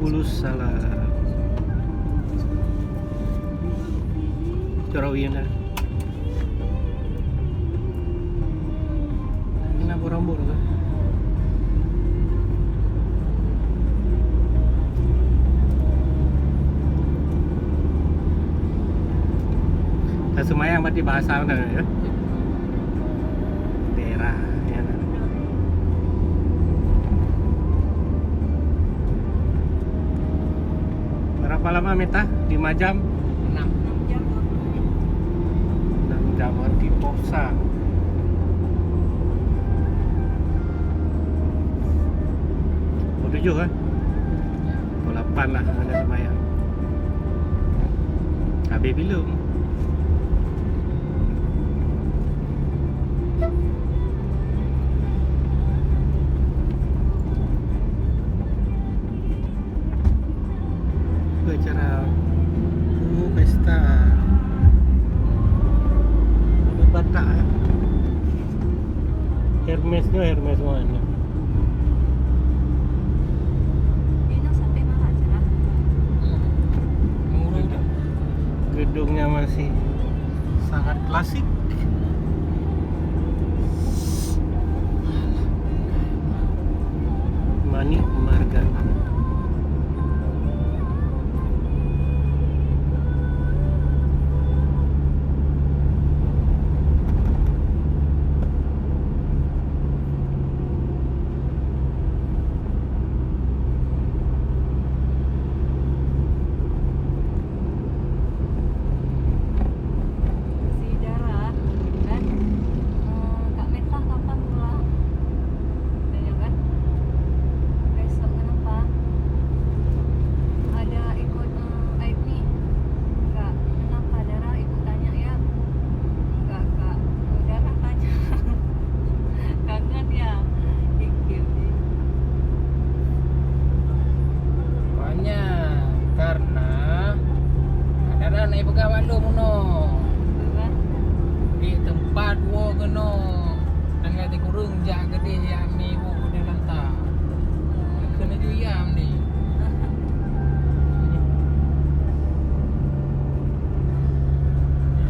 Subulus Salam. Curawian dah. Kenapa rambut tu? Tak semayang berarti bahasa mana ya? Daerah ya. Berapa lama Meta? 5 jam? 6 jam 6 jam di Posa. Oh 7 kan? Oh 8 lah ada semayang. Habis belum? Acara pesta ada Batak ya. Hermes mana? Ini sampai mana aja lah. Murah dah. Gedungnya masih sangat klasik. Manik Margana. Si Dara kan Kak Meta kapan pulang? Tanya kan besok kenapa? Ada ikut Aib ni? Enggak. Kenapa Dara ikut tanya ya? Enggak Kak. Dara tanya. Kangen ya? Ikut ni. Pokoknya karena ada naik pegawai lu mono. Kan? Di tempat wo keno tangga di kurung jak gede yang ni wo kena lantak. Kena diam ni.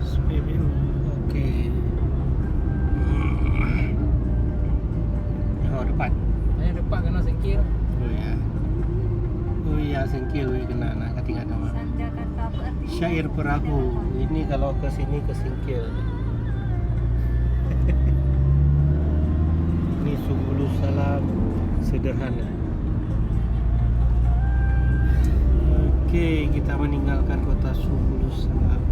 SPBU. Okey. Oh depan. Saya depan kena singkir. Oh ya. Oh ya sengkil kena nak ketinggalan nama. Sanda kata apa arti? Syair perahu. Ini kalau ke sini ke Singkil. Ini Subulus Salam sederhana. Okey, kita meninggalkan kota Subulus Salam.